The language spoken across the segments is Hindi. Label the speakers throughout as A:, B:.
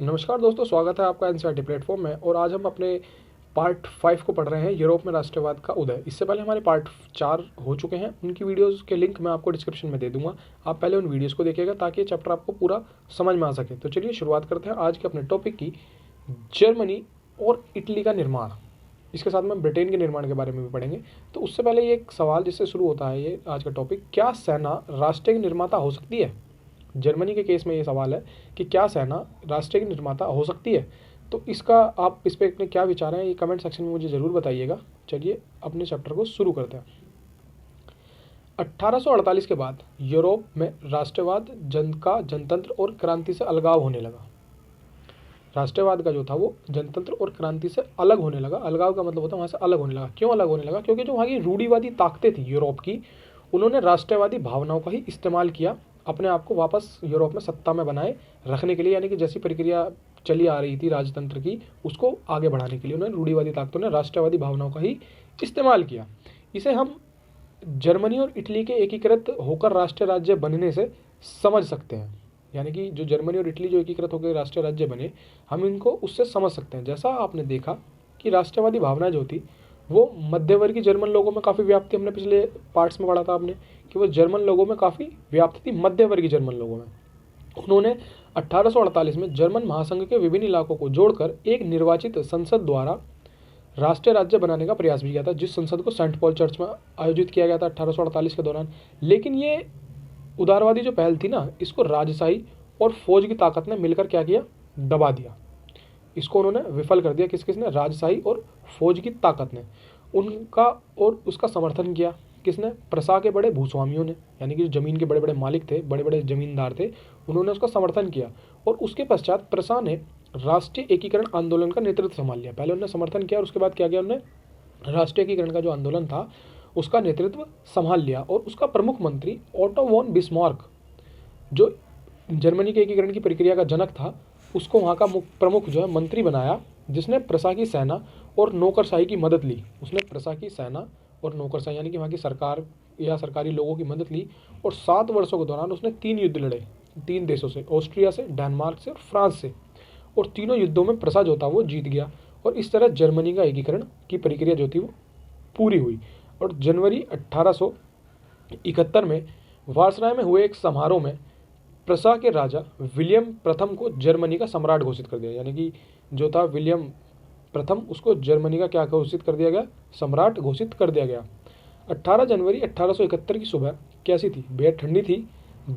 A: नमस्कार दोस्तों, स्वागत है आपका एनसीईआरटी प्लेटफॉर्म में। और आज हम अपने पार्ट 5 को पढ़ रहे हैं, यूरोप में राष्ट्रवाद का उदय। इससे पहले हमारे पार्ट 4 हो चुके हैं, उनकी वीडियोस के लिंक मैं आपको डिस्क्रिप्शन में दे दूंगा। आप पहले उन वीडियोस को देखिएगा ताकि ये चैप्टर आपको पूरा समझ में आ सके। तो चलिए शुरुआत करते हैं आज के अपने टॉपिक की, जर्मनी और इटली का निर्माण। इसके साथ में ब्रिटेन के निर्माण के बारे में भी पढ़ेंगे। तो उससे पहले ये एक सवाल जिससे शुरू होता है ये आज का टॉपिक, क्या सेना राष्ट्र की निर्माता हो सकती है? जर्मनी के केस में ये सवाल है कि क्या सेना राष्ट्र की निर्माता हो सकती है। तो इसका आप इस पर अपने क्या विचार हैं, ये कमेंट सेक्शन में मुझे ज़रूर बताइएगा। चलिए अपने चैप्टर को शुरू करते हैं। 1848 के बाद यूरोप में राष्ट्रवाद, जनतंत्र और क्रांति से अलगाव होने लगा। राष्ट्रवाद का जो था वो जनतंत्र और क्रांति से अलग होने लगा। अलगाव का मतलब होता है वहाँ से अलग होने लगा। क्यों अलग होने लगा? क्योंकि जो वहाँ की रूढ़िवादी ताकतें थी यूरोप की, उन्होंने राष्ट्रवादी भावनाओं का ही इस्तेमाल किया अपने आप को वापस यूरोप में सत्ता में बनाए रखने के लिए। यानी कि जैसी प्रक्रिया चली आ रही थी राजतंत्र की, उसको आगे बढ़ाने के लिए उन्होंने रूढ़िवादी ताकतों ने राष्ट्रवादी भावनाओं का ही इस्तेमाल किया। इसे हम जर्मनी और इटली के एकीकृत होकर राष्ट्रीय राज्य बनने से समझ सकते हैं। यानी कि जो जर्मनी और इटली जो एकीकृत होकर राष्ट्रीय राज्य बने, हम इनको उससे समझ सकते हैं। जैसा आपने देखा कि राष्ट्रवादी भावना जो थी वो मध्यवर्गीय जर्मन लोगों में काफ़ी व्याप्त थी। हमने पिछले पार्ट्स में पढ़ा था आपने कि वो जर्मन लोगों में काफ़ी व्याप्त थी, मध्यवर्गीय जर्मन लोगों में। उन्होंने 1848 में जर्मन महासंघ के विभिन्न इलाकों को जोड़कर एक निर्वाचित संसद द्वारा राष्ट्रीय राज्य बनाने का प्रयास भी किया था, जिस संसद को सेंट पॉल चर्च में आयोजित किया गया था 1848 के दौरान। लेकिन ये उदारवादी जो पहल थी ना, इसको राजशाही और फौज की ताकत ने मिलकर क्या किया? दबा दिया। इसको उन्होंने विफल कर दिया। किस किसने? राजशाही और फौज की ताकत ने। उनका और उसका समर्थन किया किसने? प्रसा के बड़े भूस्वामियों ने, यानी कि जो जमीन के बड़े बड़े मालिक थे, बड़े बड़े जमींदार थे, उन्होंने उसका समर्थन किया। और उसके पश्चात प्रसा ने राष्ट्रीय एकीकरण आंदोलन का नेतृत्व संभाल लिया। पहले उन्होंने समर्थन किया और उसके बाद क्या किया? उन्होंने राष्ट्रीय एकीकरण का जो आंदोलन था उसका नेतृत्व संभाल लिया। और उसका प्रमुख मंत्री ओटो वॉन बिस्मार्क, जो जर्मनी के एकीकरण की प्रक्रिया का जनक था, उसको वहाँ का प्रमुख जो है मंत्री बनाया, जिसने प्रसा की सेना और नौकरशाही की मदद ली। उसने प्रसा की सेना और नौकरशाही यानी कि वहाँ की सरकार या सरकारी लोगों की मदद ली। और 7 वर्षों के दौरान उसने 3 युद्ध लड़े 3 देशों से, ऑस्ट्रिया से, डेनमार्क से और फ्रांस से। और तीनों युद्धों में प्रसा जो था वो जीत गया। और इस तरह जर्मनी का एकीकरण की प्रक्रिया जो थी वो पूरी हुई। और जनवरी 1871 में वार्सराय में हुए एक समारोह में प्रसा के राजा विलियम प्रथम को जर्मनी का सम्राट घोषित कर दिया। यानी कि जो था विलियम प्रथम, उसको जर्मनी का क्या घोषित कर दिया गया? सम्राट घोषित कर दिया गया। 18 जनवरी 1871 की सुबह कैसी थी? बेहद ठंडी थी।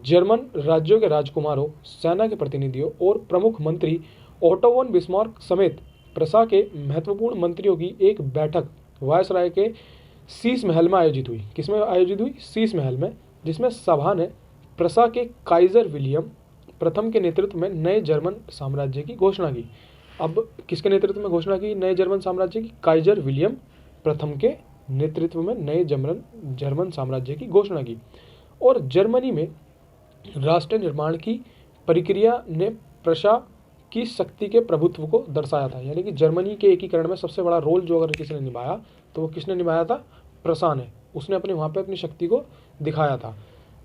A: जर्मन राज्यों के राजकुमारों, सेना के प्रतिनिधियों और प्रमुख मंत्री ओटो वॉन बिस्मार्क समेत प्रसा के महत्वपूर्ण मंत्रियों की एक बैठक वायसराय के शीश महल में आयोजित हुई। किसमें आयोजित हुई? शीश महल में, जिसमें सभा ने प्रसा के काइजर विलियम प्रथम के नेतृत्व में नए जर्मन साम्राज्य की घोषणा की। अब किसके नेतृत्व में घोषणा की नए जर्मन साम्राज्य की? काइजर विलियम प्रथम के नेतृत्व में नए जर्मन साम्राज्य की घोषणा की। और जर्मनी में राष्ट्र निर्माण की प्रक्रिया ने प्रसा की शक्ति के प्रभुत्व को दर्शाया था। यानी कि जर्मनी के एकीकरण में सबसे बड़ा रोल जो अगर किसी ने निभाया तो वो किसने निभाया था? प्रसा ने। उसने अपने वहाँ पे अपनी शक्ति को दिखाया था।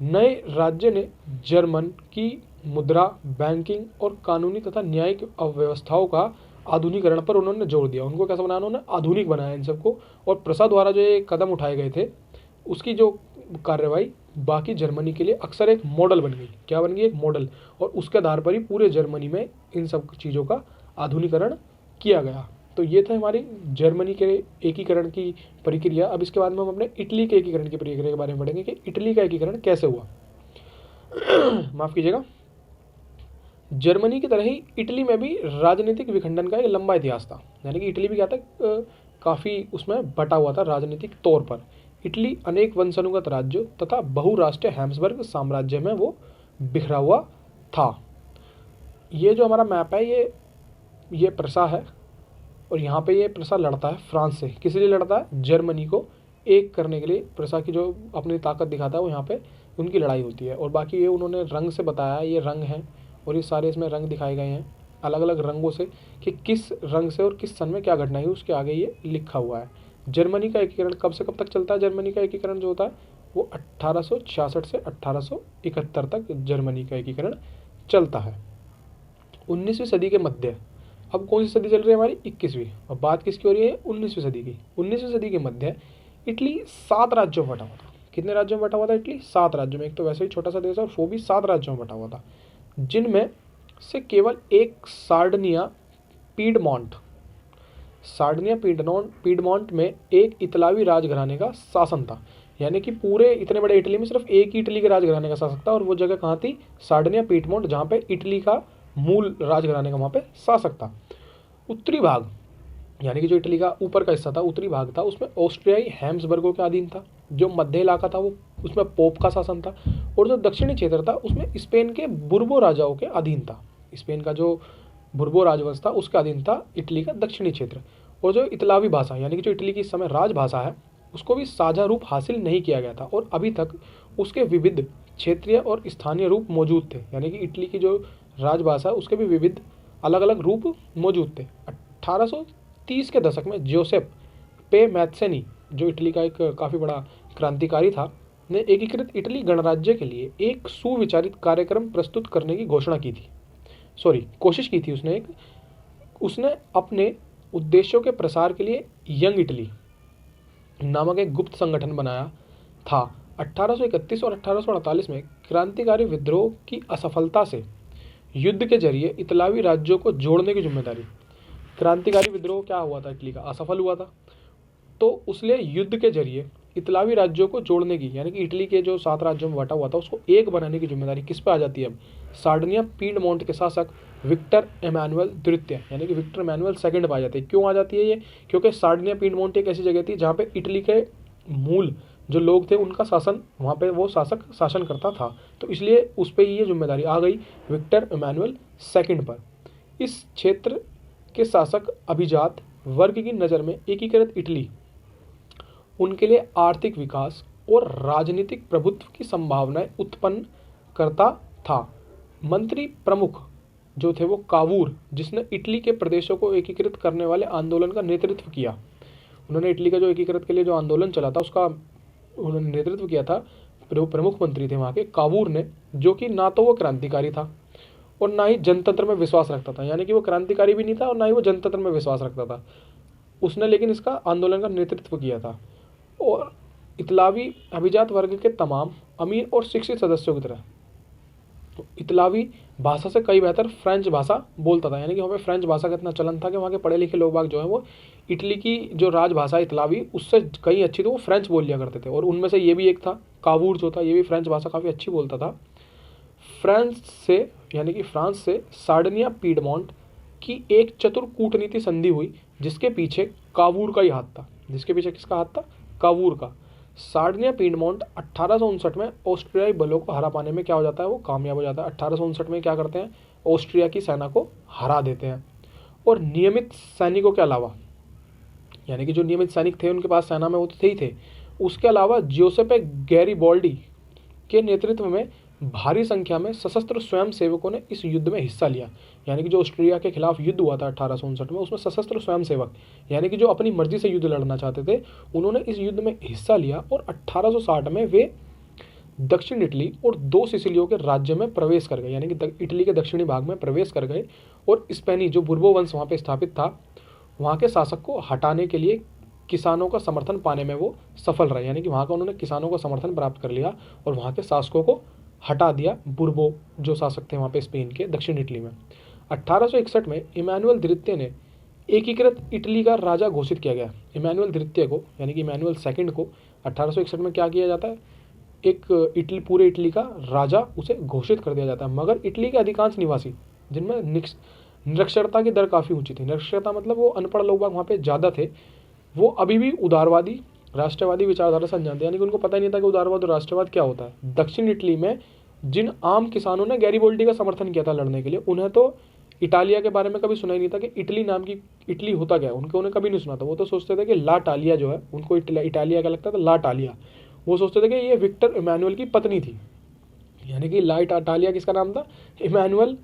A: नए राज्य ने जर्मन की मुद्रा, बैंकिंग और कानूनी तथा न्यायिक अव्यवस्थाओं का आधुनिकीकरण पर उन्होंने जोर दिया। उनको कैसा बनाया? उन्होंने आधुनिक बनाया इन सबको। और प्रसा द्वारा जो ये कदम उठाए गए थे, उसकी जो कार्रवाई बाकी जर्मनी के लिए अक्सर एक मॉडल बन गई। क्या बन गई? एक मॉडल। और उसके आधार पर ही पूरे जर्मनी में इन सब चीज़ों का आधुनिकीकरण किया गया। तो ये था हमारी जर्मनी के एकीकरण की प्रक्रिया। अब इसके बाद में हम अपने इटली के एकीकरण की प्रक्रिया के बारे में पढ़ेंगे कि इटली का एकीकरण कैसे हुआ। माफ कीजिएगा। जर्मनी की तरह ही इटली में भी राजनीतिक विखंडन का एक लंबा इतिहास था। यानी कि इटली भी क्या था? काफ़ी उसमें बटा हुआ था राजनीतिक तौर पर। इटली अनेक वंशानुगत राज्यों तथा बहुराष्ट्रीय हैम्सबर्ग साम्राज्य में वो बिखरा हुआ था। ये जो हमारा मैप है ये प्रसा है। और यहाँ पे ये प्रसा लड़ता है फ्रांस से। किस लिए लड़ता है? जर्मनी को एक करने के लिए। प्रसा की जो अपनी ताकत दिखाता है वो यहाँ पे उनकी लड़ाई होती है। और बाकी ये उन्होंने रंग से बताया, ये रंग हैं और ये सारे इसमें रंग दिखाए गए हैं अलग अलग रंगों से कि किस रंग से और किस सन में क्या घटना हुई, उसके आगे ये लिखा हुआ है। जर्मनी का एकीकरण कब से कब तक चलता है? जर्मनी का एकीकरण जो होता है वो 1866 से 1871 तक जर्मनी का एकीकरण चलता है। 19वीं सदी के मध्य, अब कौन सी सदी चल रही है हमारी 21वीं, और बात किसकी हो रही है 19वीं सदी की। 19वीं सदी के मध्य इटली 7 राज्यों में बटा हुआ था। कितने राज्यों में बटा हुआ था इटली? 7 राज्यों में। एक तो वैसे ही छोटा सा देश है और वो भी 7 राज्यों में बटा हुआ था, जिनमें से केवल एक सार्डिनिया पीडमोंट, सार्डिनिया पीडमोंट में एक इतालवी राजघराने का शासन था। यानी कि पूरे इतने बड़े इटली में सिर्फ एक ही इटली के राजघराने का शासक था, और वो जगह कहाँ थी? सार्डिनिया पीडमोंट, जहाँ पे इटली का मूल राजघराने का वहाँ पे शासक था। उत्तरी भाग, यानी कि जो इटली का ऊपर का हिस्सा था, उत्तरी भाग था, उसमें ऑस्ट्रियाई हैम्सबर्गों के अधीन था। जो मध्य इलाका था वो उसमें पोप का शासन था, और जो दक्षिणी क्षेत्र था उसमें स्पेन के बुर्बो राजाओं के अधीन था। स्पेन का जो बुर्बो राजवंश था उसके अधीन था इटली का दक्षिणी क्षेत्र। और जो इतालवी भाषा, यानी कि जो इटली की इस समय राजभाषा है, उसको भी साझा रूप हासिल नहीं किया गया था, और अभी तक उसके विविध क्षेत्रीय और स्थानीय रूप मौजूद थे। यानी कि इटली की जो राजभाषा उसके भी विविध अलग अलग रूप मौजूद थे। 1830 के दशक में जोसेफ पे मैथ्सेनी, जो इटली का एक काफ़ी बड़ा क्रांतिकारी था, ने एकीकृत इटली गणराज्य के लिए एक सुविचारित कार्यक्रम प्रस्तुत करने की कोशिश की थी। उसने अपने उद्देश्यों के प्रसार के लिए यंग इटली नामक एक गुप्त संगठन बनाया था। 1831 और 1848 में क्रांतिकारी विद्रोह की असफलता से युद्ध के जरिए इतालवी राज्यों को जोड़ने की जिम्मेदारी, क्रांतिकारी विद्रोह क्या हुआ था इटली का, असफल हुआ था, तो उसने युद्ध के जरिए इतालवी राज्यों को जोड़ने की, यानी कि इटली के जो 7 राज्यों में बटा हुआ था उसको एक बनाने की जिम्मेदारी किस पे आ जाती है अब? सार्डिनिया पीडमोंट के शासक विक्टर एमानुएल द्वितीय, यानी कि विक्टर एमानुएल सेकंड पे आ जाती है। क्यों आ जाती है ये? क्योंकि सार्डिनिया पीडमोंट एक ऐसी जगह थी जहाँ पे इटली के मूल जो लोग थे उनका शासन, वहाँ पे वो शासक शासन करता था, तो इसलिए उस पर ये जिम्मेदारी आ गई विक्टर एमानुएल सेकंड पर। इस क्षेत्र के शासक अभिजात वर्ग की नज़र में एकीकृत इटली उनके लिए आर्थिक विकास और राजनीतिक प्रभुत्व की संभावनाएं उत्पन्न करता था। मंत्री प्रमुख जो थे वो कावूर, जिसने इटली के प्रदेशों को एकीकृत करने वाले आंदोलन का नेतृत्व किया। उन्होंने इटली का जो एकीकृत के लिए जो आंदोलन चला था उसका उन्होंने नेतृत्व किया था। प्रमुख मंत्री थे वहाँ के कावूर ने, जो कि ना तो वो क्रांतिकारी था और ना ही जनतंत्र में विश्वास रखता था। यानी कि वो क्रांतिकारी भी नहीं था और ना ही वो जनतंत्र में विश्वास रखता था। उसने लेकिन इसका आंदोलन का नेतृत्व किया था, और इतालवी अभिजात वर्ग के तमाम अमीर और शिक्षित सदस्यों की तरह इतालवी भाषा से कई बेहतर फ्रेंच भाषा बोलता था। यानी कि वहाँ पे फ्रेंच भाषा का इतना चलन था कि वहाँ के पढ़े लिखे लोग बाग जो है वो इटली की जो राजभाषा इतालवी उससे कहीं अच्छी थी वो फ्रेंच बोल लिया करते थे, और उनमें से ये भी एक था कावूर जो था, ये भी फ्रेंच भाषा काफ़ी अच्छी बोलता था। फ्रांस से सार्डिनिया पीडमोंट की एक चतुर कूटनीति संधि हुई, जिसके पीछे कावूर का ही हाथ था। जिसके पीछे किसका हाथ था? कावूर का। सार्डिनिया पीडमोंट 1859 में ऑस्ट्रियाई बलों को हरा पाने में क्या हो जाता है? वो कामयाब हो जाता है। 1859 में क्या करते हैं? ऑस्ट्रिया की सेना को हरा देते हैं। और नियमित सैनिकों के अलावा, यानी कि जो नियमित सैनिक थे उनके पास सेना में वो तो थे ही थे, उसके अलावा जोसेपे गैरिबॉल्डी के नेतृत्व में भारी संख्या में सशस्त्र स्वयंसेवकों ने इस युद्ध में हिस्सा लिया। यानी कि जो ऑस्ट्रिया के खिलाफ युद्ध हुआ था 1859 में, उसमें सशस्त्र स्वयंसेवक यानी कि जो अपनी मर्जी से युद्ध लड़ना चाहते थे, उन्होंने इस युद्ध में हिस्सा लिया, और 1860 में वे दक्षिण इटली और 2 सिसिलियों के राज्य में प्रवेश कर गए। यानी कि इटली के दक्षिणी भाग में प्रवेश कर गए, और स्पेनी जो बुर्बो वंश वहाँ पर स्थापित था, वहाँ के शासक को हटाने के लिए किसानों का समर्थन पाने में वो सफल रहे। यानी कि वहाँ का उन्होंने किसानों का समर्थन प्राप्त कर लिया और वहाँ के शासकों को हटा दिया, बुर्बो जो शासक थे वहाँ पे स्पेन के दक्षिण इटली में। 1861 में इमानुएल द्वितीय ने एकीकृत इटली का राजा घोषित किया गया। इमानुएल द्वितीय को, यानी कि इमानुएल सेकंड को 1861 में क्या किया जाता है? एक पूरे इटली का राजा उसे घोषित कर दिया जाता है। मगर इटली के अधिकांश निवासी, जिनमें निरक्षरता की दर काफ़ी ऊँची थी, निरक्षरता मतलब वो अनपढ़ लोग वहाँ पे ज़्यादा थे, वो अभी भी उदारवादी राष्ट्रवादी विचारधारा से अनजान थे। यानी कि उनको पता ही नहीं था कि उदारवाद और राष्ट्रवाद क्या होता है। दक्षिण इटली में जिन आम किसानों ने गैरिबोल्डी का समर्थन किया था लड़ने के लिए, उन्हें तो इटालिया के बारे में कभी सुना ही नहीं था कि इटली नाम की इटली होता क्या है, उन्हें कभी नहीं सुना था। वो तो सोचते थे कि ला टालिया जो है, उनको इटालिया का लगता था ला टालिया, वो सोचते थे कि ये विक्टर इमानुएल की पत्नी थी। यानी कि ला टालिया किसका नाम था? इमानुएल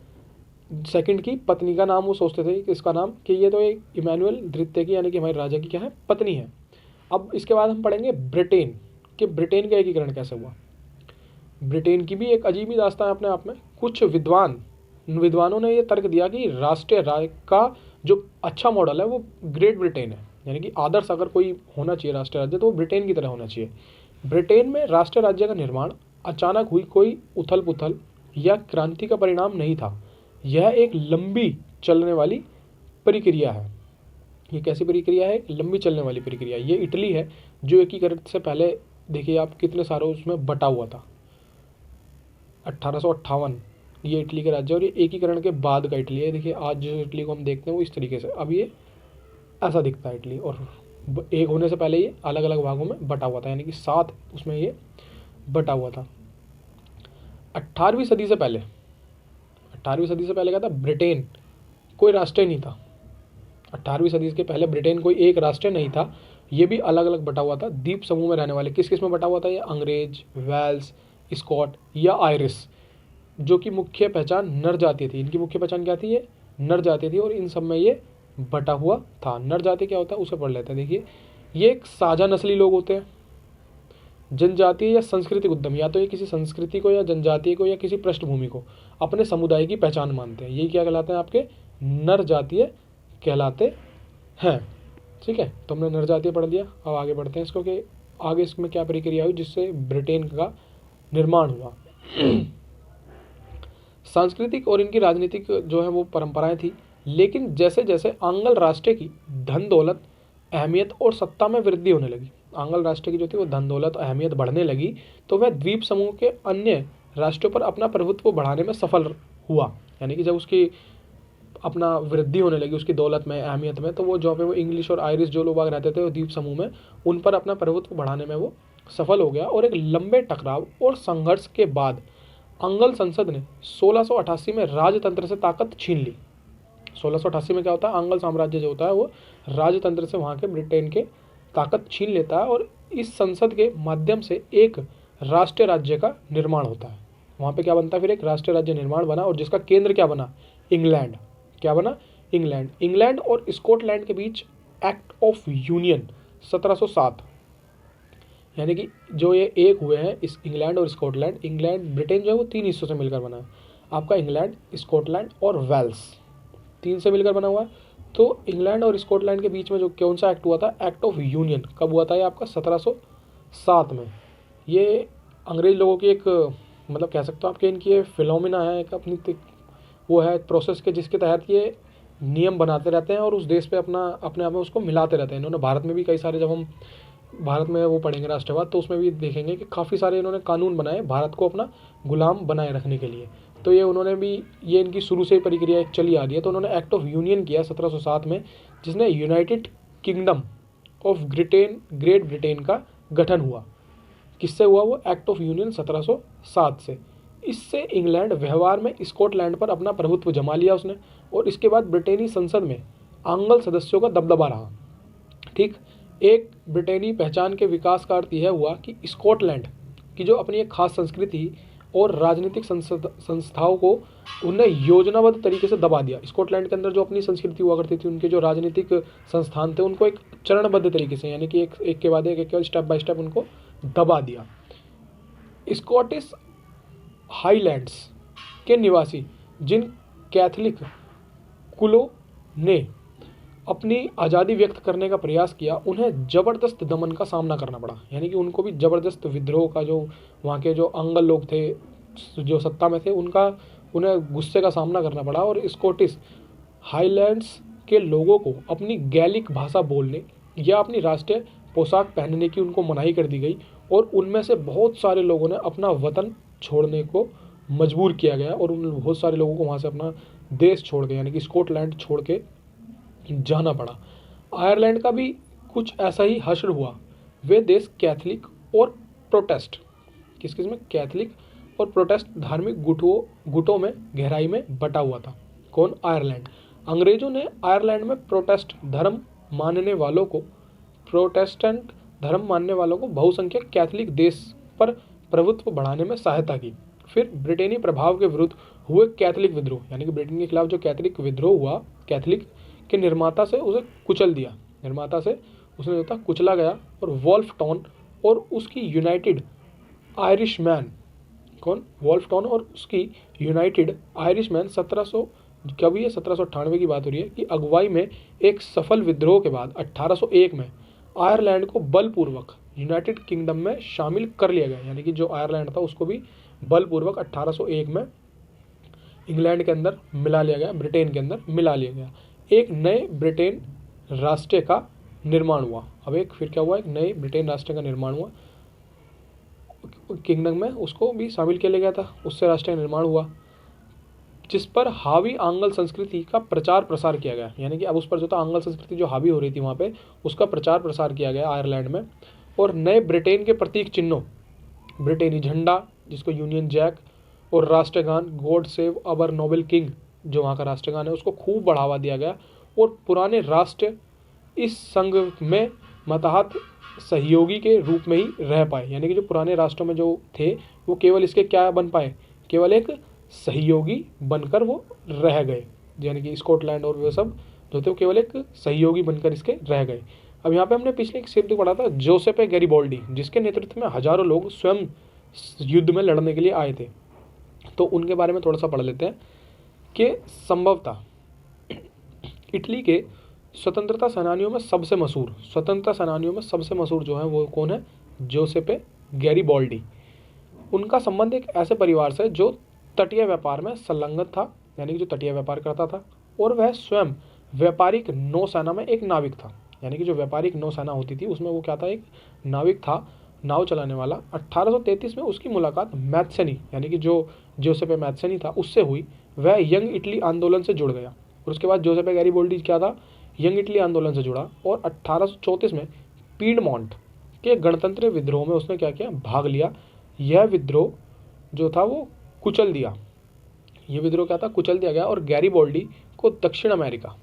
A: सेकंड की पत्नी का नाम वो सोचते थे कि इसका नाम, कि ये तो एक इमानुएल द्वितीय की यानी कि हमारे राजा की क्या है? पत्नी है। अब इसके बाद हम पढ़ेंगे ब्रिटेन का एकीकरण कैसे हुआ। ब्रिटेन की भी एक अजीब ही दास्तान है अपने आप में। कुछ विद्वान विद्वानों ने ये तर्क दिया कि राष्ट्रीय राज्य का जो अच्छा मॉडल है वो ग्रेट ब्रिटेन है, यानी कि आदर्श अगर कोई होना चाहिए राष्ट्रीय राज्य तो वो ब्रिटेन की तरह होना चाहिए। ब्रिटेन में राष्ट्रीय राज्य का निर्माण अचानक हुई कोई उथल पुथल या क्रांति का परिणाम नहीं था, यह एक लंबी चलने वाली प्रक्रिया है। ये कैसी प्रक्रिया है? लंबी चलने वाली प्रक्रिया। ये इटली है जो एकीकरण से पहले देखिए आप कितने सारों उसमें बटा हुआ था। 1858 ये इटली का राज्य, और ये एकीकरण के बाद का इटली है। देखिए आज जो इटली को हम देखते हैं वो इस तरीके से, अब ये ऐसा दिखता है इटली, और एक होने से पहले ये अलग अलग भागों में बटा हुआ था, यानी कि 7 उसमें ये बटा हुआ था। 18वीं सदी से पहले क्या था? ब्रिटेन कोई राष्ट्र नहीं था। 18वीं सदी के पहले ब्रिटेन कोई एक राष्ट्र नहीं था, ये भी अलग अलग बटा हुआ था। द्वीप समूह में रहने वाले किस किस में बटा हुआ था? ये अंग्रेज, वेल्स, स्कॉट या आयरिश, जो कि मुख्य पहचान नर जाति थी। इनकी मुख्य पहचान क्या थी? ये नर जाति थी, और इन सब में ये बटा हुआ था। नर जाति क्या होता है उसे पढ़ लेते हैं। देखिए ये एक साझा नस्ली लोग होते हैं। जनजातीय या सांस्कृतिक उद्यम, या तो ये किसी संस्कृति को या जनजातीय को या किसी पृष्ठभूमि को अपने समुदाय की पहचान मानते हैं। ये क्या कहलाते हैं? आपके नर जातीय कहलाते हैं। ठीक है, तो हमने नर जातीय पढ़ लिया। अब आगे बढ़ते हैं इसको कि आगे इसमें क्या प्रक्रिया हुई जिससे ब्रिटेन का निर्माण हुआ। सांस्कृतिक और इनकी राजनीतिक जो है वो परंपराएं थी, लेकिन जैसे जैसे आंग्ल राष्ट्र की धन दौलत, अहमियत और सत्ता में वृद्धि होने लगी, आंग्ल राष्ट्र की जो थी वो धन दौलत अहमियत बढ़ने लगी, तो वह द्वीप समूह के अन्य राष्ट्रों पर अपना प्रभुत्व बढ़ाने में सफल हुआ। यानी कि जब उसकी अपना वृद्धि होने लगी उसकी दौलत में, अहमियत में, तो वो जो पे वो इंग्लिश और आयरिश जो लोग रहते थे वो द्वीप समूह में, उन पर अपना प्रभुत्व बढ़ाने में वो सफल हो गया। और एक लंबे टकराव और संघर्ष के बाद आंग्ल संसद ने 1688 में राजतंत्र से ताकत छीन ली। 1688 में क्या होता है? आंग्ल साम्राज्य जो होता है वो राजतंत्र से वहाँ के ब्रिटेन के ताकत छीन लेता है, और इस संसद के माध्यम से एक राष्ट्रीय राज्य का निर्माण होता है। वहाँ पे क्या बनता है? फिर एक राष्ट्रीय राज्य निर्माण बना, और जिसका केंद्र क्या बना? इंग्लैंड। क्या बना? इंग्लैंड। इंग्लैंड और स्कॉटलैंड के बीच एक्ट ऑफ यूनियन 1707, यानी कि जो ये एक हुए हैं इस इंग्लैंड और स्कॉटलैंड, इंग्लैंड ब्रिटेन जो है वो 3 हिस्सों से मिलकर बना है। आपका इंग्लैंड, स्कॉटलैंड और वेल्स 3 से मिलकर बना हुआ है। तो इंग्लैंड और स्कॉटलैंड के बीच में जो कौन सा एक्ट हुआ था? Act of union. कब हुआ था ये? आपका 1707 में। ये अंग्रेज लोगों की एक मतलब कह सकते हो आपके इनकी ये फिनोमिना है, एक अपनी वो है प्रोसेस के, जिसके तहत ये नियम बनाते रहते हैं और उस देश पे अपना अपने आप में उसको मिलाते रहते हैं। इन्होंने भारत में भी कई सारे, जब हम भारत में वो पढ़ेंगे राष्ट्रवाद, तो उसमें भी देखेंगे कि काफ़ी सारे इन्होंने कानून बनाए भारत को अपना गुलाम बनाए रखने के लिए। तो ये उन्होंने भी, ये इनकी शुरू से ही प्रक्रिया एक चली आ रही है। तो उन्होंने एक्ट ऑफ यूनियन किया 1707 में, जिसने United kingdom of great Britain का गठन हुआ। किससे हुआ वो? एक्ट ऑफ यूनियन 1707 से। इससे इंग्लैंड व्यवहार में स्कॉटलैंड पर अपना प्रभुत्व जमा लिया उसने, और इसके बाद ब्रिटेनी संसद में आंग्ल सदस्यों का दबदबा रहा। ठीक, एक ब्रिटेनी पहचान के विकास का अर्थ यह हुआ कि स्कॉटलैंड की जो अपनी एक खास संस्कृति और राजनीतिक संस्थाओं को उन्हें योजनाबद्ध तरीके से दबा दिया। स्कॉटलैंड के अंदर जो अपनी संस्कृति हुआ करती थी, उनके जो राजनीतिक संस्थान थे, उनको एक चरणबद्ध तरीके से, यानी कि एक के बाद एक स्टेप बाय स्टेप उनको दबा दिया। स्कॉटिश हाईलैंड्स के निवासी जिन कैथलिक कुलों ने अपनी आज़ादी व्यक्त करने का प्रयास किया, उन्हें ज़बरदस्त दमन का सामना करना पड़ा। यानी कि उनको भी ज़बरदस्त विद्रोह का, जो वहाँ के जो आंग्ल लोग थे जो सत्ता में थे, उन्हें गुस्से का सामना करना पड़ा। और स्कॉटिश हाईलैंड्स के लोगों को अपनी गैलिक भाषा बोलने या अपनी राष्ट्रीय पोशाक पहनने की उनको मनाही कर दी गई, और उनमें से बहुत सारे लोगों ने अपना वतन छोड़ने को मजबूर किया गया, और उन बहुत सारे लोगों को वहाँ से अपना देश छोड़ के, यानी कि स्कॉटलैंड छोड़ के जाना पड़ा। आयरलैंड का भी कुछ ऐसा ही हश्र हुआ। वे देश कैथलिक और प्रोटेस्ट, किस किस में? कैथलिक और प्रोटेस्ट धार्मिक गुटों में गहराई में बटा हुआ था। कौन? आयरलैंड। अंग्रेजों ने आयरलैंड में प्रोटेस्टेंट धर्म मानने वालों को बहुसंख्यक कैथलिक देश पर प्रभुत्व बढ़ाने में सहायता की। फिर ब्रिटेनी प्रभाव के विरुद्ध हुए कैथलिक विद्रोह, यानी कि ब्रिटेन के खिलाफ जो कैथलिक विद्रोह हुआ, कैथलिक के निर्माता से उसे कुचल दिया, निर्माता से उसने जो था कुचला गया, और वॉल्फ टाउन और उसकी यूनाइटेड आयरिशमैन कौन, वॉल्फ टाउन और उसकी यूनाइटेड आयरिशमैन 1798 की बात हो रही है कि अगुवाई में एक सफल विद्रोह के बाद 1801 में आयरलैंड को बलपूर्वक यूनाइटेड किंगडम में शामिल कर लिया गया। यानी कि जो आयरलैंड था उसको भी बलपूर्वक 1801 में इंग्लैंड के अंदर मिला लिया गया, ब्रिटेन के अंदर मिला लिया गया। एक नए ब्रिटेन राष्ट्र का निर्माण हुआ। अब एक फिर क्या हुआ, एक नए ब्रिटेन राष्ट्र का निर्माण हुआ, किंगडम में उसको भी शामिल किया गया था, उससे राष्ट्र का निर्माण हुआ, जिस पर हावी आंग्ल संस्कृति का प्रचार प्रसार किया गया। यानी कि अब उस पर जो था आंग्ल संस्कृति जो हावी हो रही थी वहाँ पे, उसका प्रचार प्रसार किया गया आयरलैंड में। और नए ब्रिटेन के प्रतीक चिन्हों, ब्रिटेनी झंडा जिसको यूनियन जैक, और राष्ट्रगान God save our Nobel king जो वहाँ का राष्ट्रगान है, उसको खूब बढ़ावा दिया गया। और पुराने राष्ट्र इस संघ में मतहत सहयोगी के रूप में ही रह पाए। यानी कि जो पुराने राष्ट्रों में जो थे वो केवल इसके क्या बन पाए, केवल एक सहयोगी बनकर वो रह गए। यानी कि स्कॉटलैंड और वो सब जो थे वो केवल एक सहयोगी बनकर इसके रह गए। अब यहाँ पे हमने पिछले एक शब्द पढ़ा था जोसेपे गैरिबाल्डी, जिसके नेतृत्व में हजारों लोग स्वयं युद्ध में लड़ने के लिए आए थे। तो उनके बारे में थोड़ा सा पढ़ लेते हैं कि संभवतः इटली के स्वतंत्रता सेनानियों में सबसे मशहूर जो है वो कौन है, जोसेपे गैरिबाल्डी। उनका संबंध एक ऐसे परिवार से जो तटीय व्यापार में संलग्न था, यानी कि जो तटीय व्यापार करता था, और वह स्वयं व्यापारिक नौसेना में एक नाविक था। यानी कि जो व्यापारिक नौसेना होती थी उसमें वो क्या था, एक नाविक था, नाव चलाने वाला। 1833 में उसकी मुलाकात मैथ्सनी, यानी कि जो जोसेपे मैथ्सनी था, उससे हुई। वह यंग इटली आंदोलन से जुड़ गया। और उसके बाद जोसेपे गैरिबाल्डी क्या था, यंग इटली आंदोलन से जुड़ा, और 1834 में पीडमोंट के गणतंत्र विद्रोह में उसने क्या किया, भाग लिया। यह विद्रोह जो था वो कुचल दिया, ये विद्रोह क्या था, कुचल दिया गया। और गैरिबाल्डी को दक्षिण अमेरिका,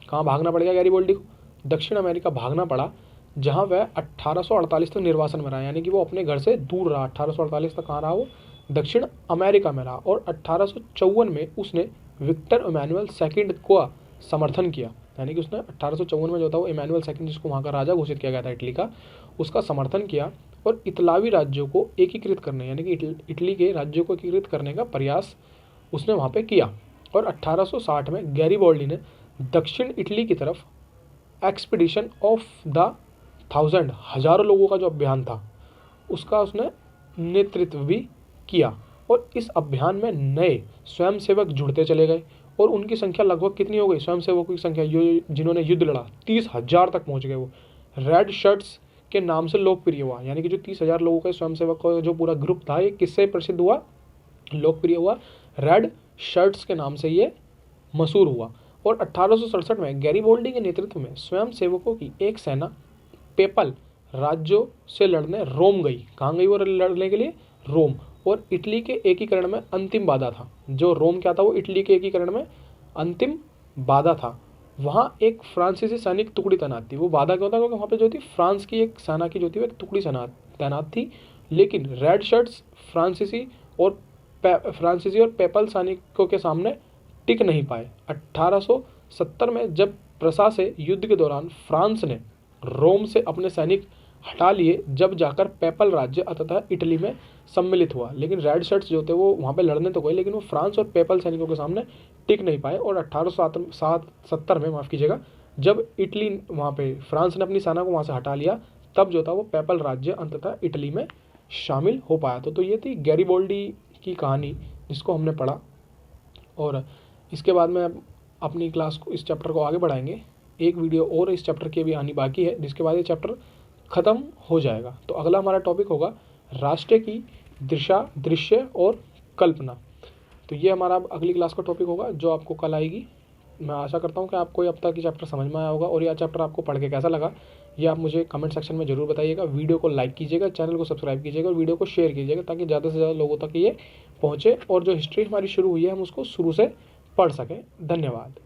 A: कहाँ भागना पड़ गया गैरिबाल्डी को, दक्षिण अमेरिका भागना पड़ा, जहाँ वह 1848 तक निर्वासन में रहा। यानी कि वो अपने घर से दूर रहा, 1848 तक कहाँ रहा, वो दक्षिण अमेरिका में रहा। और 1854 में उसने विक्टर इमैनुअल सेकंड को समर्थन किया। यानी कि उसने 1854 में जो था वो इमैनुअल सेकंड, जिसको वहाँ का राजा घोषित किया गया था इटली का, उसका समर्थन किया और इतालवी राज्यों को एकीकृत करने, यानी कि इटली के राज्यों को एकीकृत करने का प्रयास उसने वहाँ पे किया। और 1860 में गैरिबाल्डी ने दक्षिण इटली की तरफ एक्सपीडिशन ऑफ द 1000, हजारों लोगों का जो अभियान था उसका उसने नेतृत्व भी किया। और इस अभियान में नए स्वयंसेवक जुड़ते चले गए और उनकी संख्या लगभग कितनी हो गई, स्वयंसेवकों की संख्या जिन्होंने युद्ध लड़ा 30,000 तक पहुंच गए। वो रेड शर्ट्स के नाम से लोकप्रिय हुआ। यानी कि जो 30,000 लोगों के स्वयंसेवक का जो पूरा ग्रुप था, ये किससे प्रसिद्ध हुआ, लोकप्रिय हुआ, रेड शर्ट्स के नाम से ये मशहूर हुआ। और 1867 में गैरिबाल्डी के नेतृत्व में स्वयंसेवकों की एक सेना पेपल राज्यों से लड़ने रोम गई। कहाँ गई वो लड़ने के लिए, रोम। और इटली के एकीकरण में अंतिम बाधा था, जो रोम क्या था, वो इटली के एकीकरण में अंतिम बाधा था। वहाँ एक फ्रांसीसी सैनिक टुकड़ी तैनात थी। वो बाधा क्यों था, क्योंकि वहाँ पे जो थी फ्रांस की एक सेना की जो थी वो एक टुकड़ी तैनात थी। लेकिन रेड शर्ट्स फ्रांसीसी और पेपल सैनिकों के सामने टिक नहीं पाए। 1870 में जब प्रसा से युद्ध के दौरान फ्रांस ने रोम से अपने सैनिक हटा लिए, जब जाकर पेपल राज्य अतः इटली में सम्मिलित हुआ। लेकिन रेड शर्ट्स जो थे वो वहाँ पे लड़ने तो गए, लेकिन वो फ्रांस और पेपल सैनिकों के सामने टिक नहीं पाए। और 1870 में, माफ़ कीजिएगा, जब इटली वहाँ पे फ्रांस ने अपनी सेना को वहाँ से हटा लिया, तब जो था वो पेपल राज्य अंततः इटली में शामिल हो पाया। तो ये थी गैरिबाल्डी की कहानी जिसको हमने पढ़ा। और इसके बाद में अपनी क्लास को, इस चैप्टर को आगे बढ़ाएंगे। एक वीडियो और इस चैप्टर की भी आनी बाकी है, जिसके बाद ये चैप्टर ख़त्म हो जाएगा। तो अगला हमारा टॉपिक होगा राष्ट्र की दिशा, दृश्य और कल्पना। तो ये हमारा अगली क्लास का टॉपिक होगा जो आपको कल आएगी। मैं आशा करता हूँ कि आपको अब तक ये चैप्टर समझ में आया होगा और यह चैप्टर आपको पढ़ के कैसा लगा ये आप मुझे कमेंट सेक्शन में ज़रूर बताइएगा। वीडियो को लाइक कीजिएगा, चैनल को सब्सक्राइब कीजिएगा और वीडियो को शेयर कीजिएगा ताकि ज़्यादा से ज़्यादा लोगों तक ये पहुँचे और जो हिस्ट्री हमारी शुरू हुई है हम उसको शुरू से पढ़ सकें। धन्यवाद।